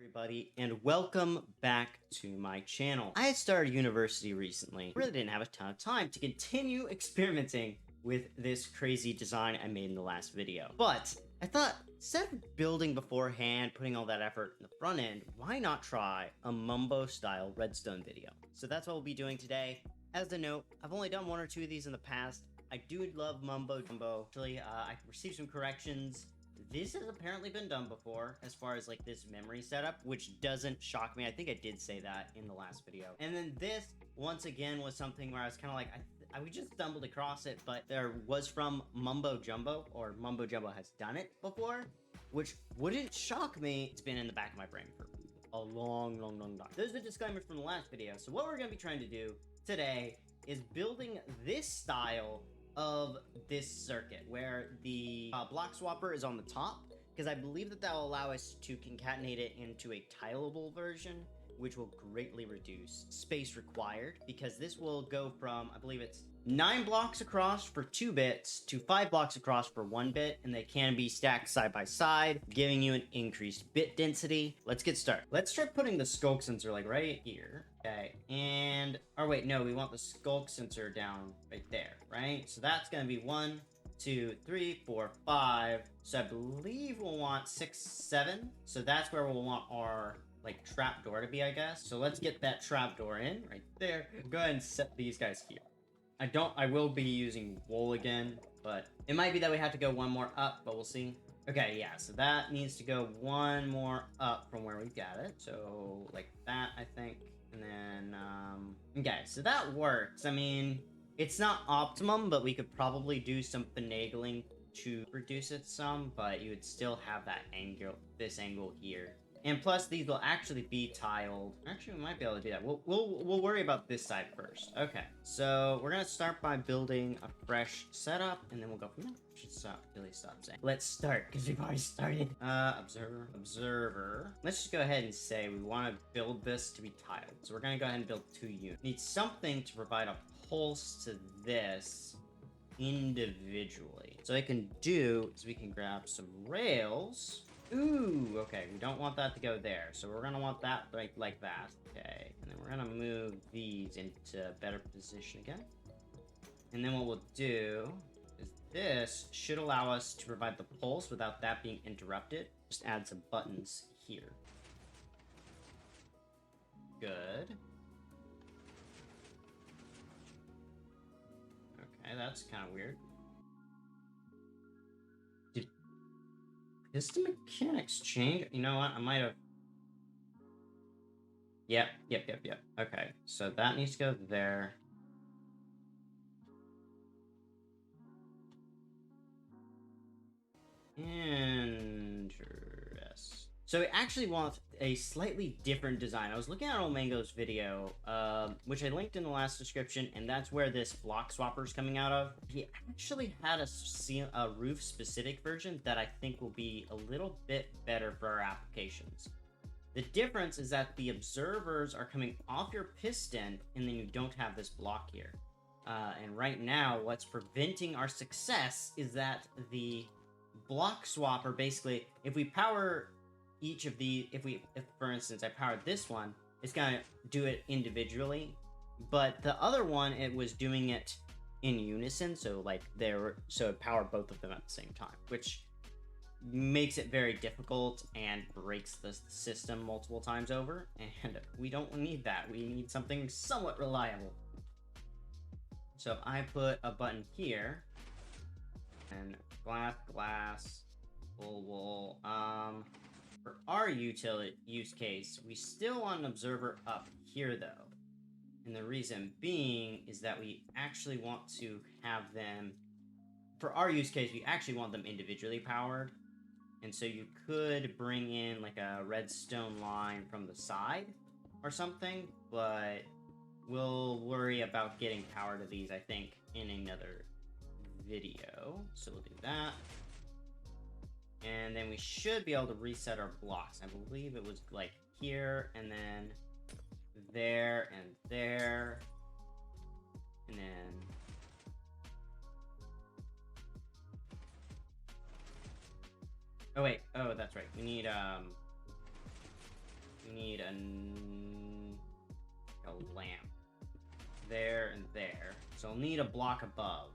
everybody, and welcome back to my channel. I had started university recently. Really didn't have a ton of time to continue experimenting with this crazy design I made in the last video. But I thought, instead of building beforehand, putting all that effort in the front end, why not try a Mumbo-style redstone video? So that's what we'll be doing today. As a note, I've only done one or two of these in the past. I do love Mumbo Jumbo. Actually, I received some corrections. This has apparently been done before, as far as like this memory setup, which doesn't shock me. I think I did say that in the last video. And then this, once again, was something where I was kind of like, we just stumbled across it, but there was from Mumbo Jumbo, or Mumbo Jumbo has done it before, which wouldn't shock me. It's been in the back of my brain for a long time. There's the disclaimer from the last video. So what we're going to be trying to do today is building this style of this circuit where the block swapper is on the top, because I believe that will allow us to concatenate it into a tileable version, which will greatly reduce space required, because this will go from, I believe it's 9 blocks across for 2 bits to 5 blocks across for 1 bit, and they can be stacked side by side, giving you an increased bit density. Let's get started. Let's try putting the Sculk sensor like right here. Okay, and, or wait, no, we want the Sculk sensor down right there, right? So that's gonna be 1, 2, 3, 4, 5. So I believe we'll want 6, 7. So that's where we'll want our like trapdoor to be, I guess. So let's get that trapdoor in right there. Go ahead and set these guys here. I will be using wool again, but it might be that we have to go one more up, but we'll see. Okay, yeah, so that needs to go one more up from where we got it. So like that, I think. And then, okay, so that works. I mean, it's not optimum, but we could probably do some finagling to reduce it some, but you would still have that angle, this angle here. And plus, these will actually be tiled. Actually, we might be able to do that. We'll worry about this side first. Okay, so we're gonna start by building a fresh setup, and then we'll go from there. Should really stop saying. Let's start, because we've already started. Observer. Let's just go ahead and say we want to build this to be tiled. So we're gonna go ahead and build 2 units. Need something to provide a pulse to this individually. So what I can do is we can grab some rails. Ooh, okay, we don't want that to go there, so we're gonna want that like that. Okay, and then we're gonna move these into a better position again. And then what we'll do is this should allow us to provide the pulse without that being interrupted. Just add some buttons here. Good. Okay, that's kind of weird. Piston mechanics change? You know what? I might have... Yep. Okay, so that needs to go there. Interesting. So we actually want a slightly different design. I was looking at Omango's video, which I linked in the last description, and that's where this block swapper is coming out of. He actually had a roof-specific version that I think will be a little bit better for our applications. The difference is that the observers are coming off your piston, and then you don't have this block here. And right now, what's preventing our success is that the block swapper, basically, if we power each of the, if for instance I powered this one, it's gonna do it individually, but the other one, it was doing it in unison, so like so it powered both of them at the same time, which makes it very difficult and breaks the system multiple times over, and we don't need that. We need something somewhat reliable. So I put a button here, and glass, wool. For our use case, we still want an observer up here though. And the reason being is that we actually want to have them, for our use case, we actually want them individually powered. And so you could bring in like a redstone line from the side or something, but we'll worry about getting power to these, I think, in another video. So we'll do that. And then we should be able to reset our blocks. I believe it was like here, and then there, and there, and then... Oh wait, oh that's right. We need We need a lamp. There and there. So we'll need a block above.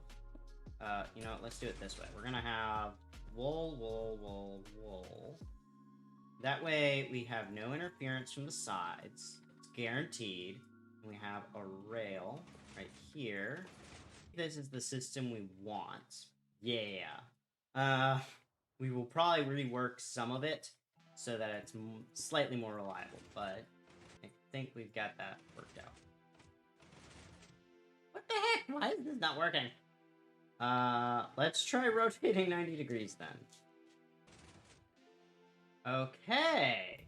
You know what, let's do it this way. We're gonna have wool, wool, wool, wool. That way we have no interference from the sides. It's guaranteed. And we have a rail right here. This is the system we want. Yeah. We will probably rework some of it so that it's slightly more reliable, but I think we've got that worked out. What the heck? Why is this not working? Let's try rotating 90 degrees then. Okay.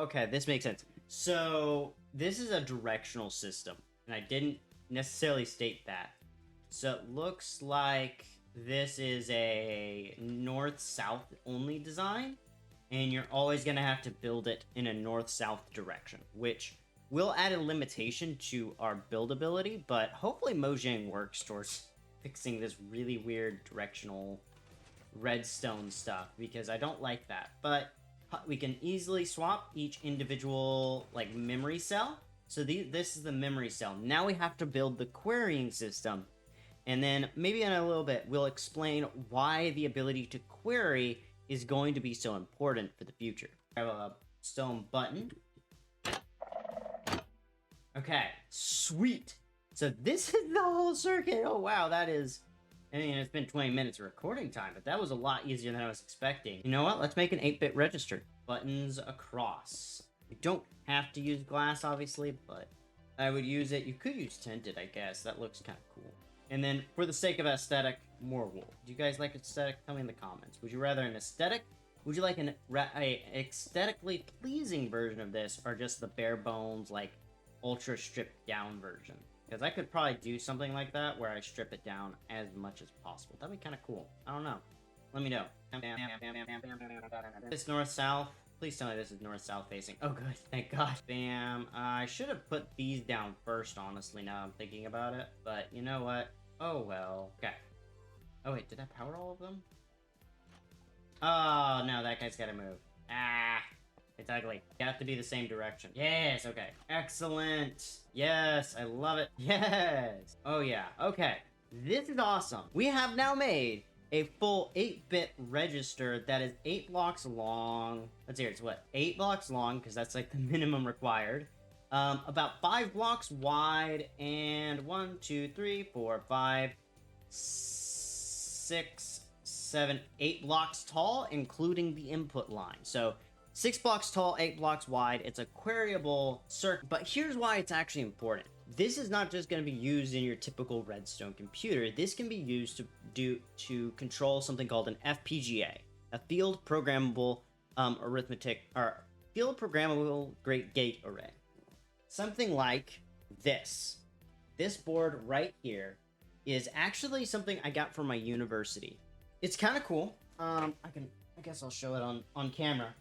Okay, this makes sense. So, this is a directional system, and I didn't necessarily state that. So, it looks like this is a north-south only design, and you're always going to have to build it in a north-south direction, which will add a limitation to our buildability, but hopefully Mojang works towards fixing this really weird directional redstone stuff, because I don't like that. But we can easily swap each individual, like, memory cell. So this is the memory cell. Now we have to build the querying system. And then maybe in a little bit, we'll explain why the ability to query is going to be so important for the future. I have a stone button. Okay, sweet. So this is the whole circuit. Oh, wow, that is... I mean, it's been 20 minutes of recording time, but that was a lot easier than I was expecting. You know what? Let's make an 8-bit register. Buttons across. You don't have to use glass, obviously, but I would use it. You could use tinted, I guess. That looks kind of cool. And then, for the sake of aesthetic, more wool. Do you guys like aesthetic? Tell me in the comments. Would you rather an aesthetic? Would you like an aesthetically pleasing version of this, or just the bare bones, like, ultra stripped down version? Because I could probably do something like that where I strip it down as much as possible. That'd be kind of cool. I don't know. Let me know. This north-south. Please tell me this is north-south facing. Oh, good. Thank God. Bam. I should have put these down first, honestly, now I'm thinking about it. But you know what? Oh, well. Okay. Oh, wait. Did I power all of them? Oh, no. That guy's got to move. Ah. It's ugly. You have to be the same direction. Yes, okay. Excellent. Yes, I love it. Yes. Oh, yeah. Okay. This is awesome. We have now made a full 8-bit register that is 8 blocks long. Let's hear it. It's what? 8 blocks long, because that's like the minimum required. About 5 blocks wide, and 1, 2, 3, 4, 5, 6, 7, 8 blocks tall, including the input line. So 6 blocks tall, 8 blocks wide. It's a queryable circuit. But here's why it's actually important. This is not just going to be used in your typical Redstone computer. This can be used to control something called an FPGA, a field programmable field programmable gate array. Something like this. This board right here is actually something I got from my university. It's kind of cool. I guess I'll show it on camera.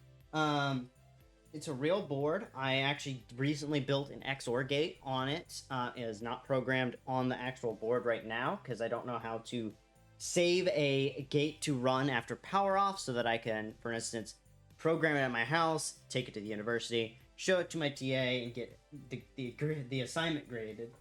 It's a real board. I actually recently built an XOR gate on it. It is not programmed on the actual board right now because I don't know how to save a gate to run after power off so that I can, for instance, program it at my house, take it to the university, show it to my TA, and get the assignment graded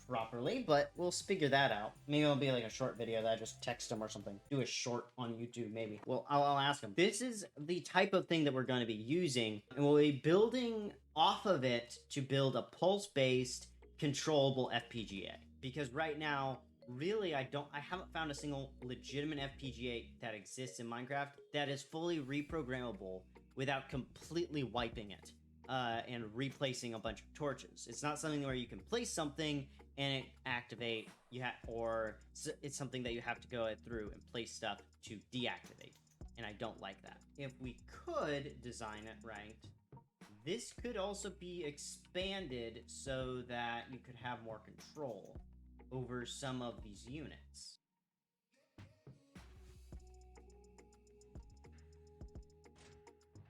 properly, but we'll figure that out. Maybe it'll be like a short video that I just text them or something. Do a short on YouTube, maybe. Well, I'll ask them. This is the type of thing that we're going to be using, and we'll be building off of it to build a pulse-based, controllable FPGA. Because right now, really, I haven't found a single legitimate FPGA that exists in Minecraft that is fully reprogrammable without completely wiping it. And replacing a bunch of torches. It's not something where you can place something and it activate, or it's something that you have to go through and place stuff to deactivate. And I don't like that. If we could design it right, this could also be expanded so that you could have more control over some of these units.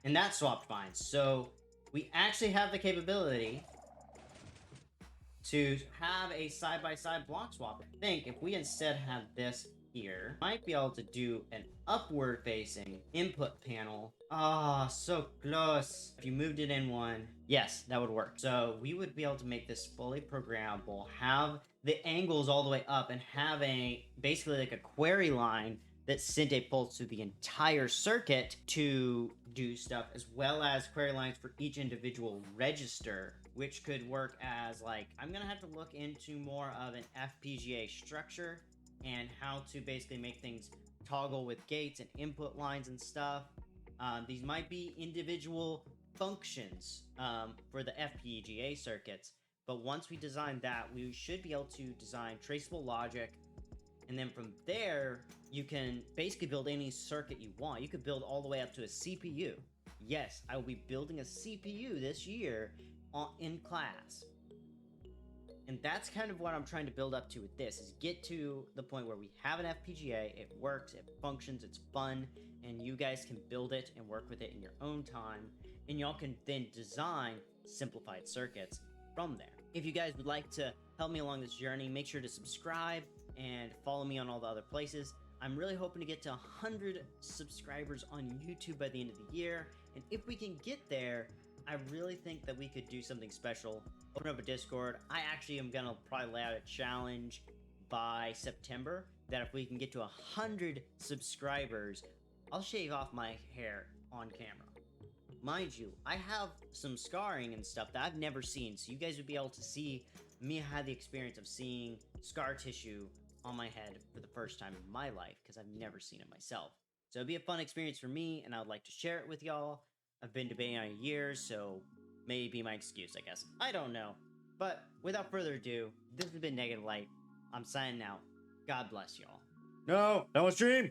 And that swapped fine. So we actually have the capability to have a side-by-side block swap. I think if we instead have this, here. Might be able to do an upward facing input panel. Ah, so close. If you moved it in one, yes, that would work. So we would be able to make this fully programmable, have the angles all the way up, and have basically like a query line that sent a pulse through the entire circuit to do stuff, as well as query lines for each individual register, which could work as like, I'm gonna have to look into more of an FPGA structure and how to basically make things toggle with gates and input lines and stuff. These might be individual functions for the FPGA circuits, but once we design that, we should be able to design traceable logic, and then from there, you can basically build any circuit you want. You could build all the way up to a CPU. Yes, I will be building a CPU this year in class. And that's kind of what I'm trying to build up to with this, is get to the point where we have an FPGA, it works, it functions, it's fun, and you guys can build it and work with it in your own time, and y'all can then design simplified circuits from there. If you guys would like to help me along this journey, make sure to subscribe and follow me on all the other places. I'm really hoping to get to 100 subscribers on YouTube by the end of the year, and if we can get there, I really think that we could do something special. Open up a Discord. I actually am gonna probably lay out a challenge by September that if we can get to 100 subscribers, I'll shave off my hair on camera. Mind you, I have some scarring and stuff that I've never seen, so you guys would be able to see me have the experience of seeing scar tissue on my head for the first time in my life, because I've never seen it myself. So it'd be a fun experience for me, and I would like to share it with y'all. I've been debating on it years, so maybe my excuse, I guess. I don't know. But without further ado, this has been Negative Light. I'm signing out. God bless y'all. No, don't stream!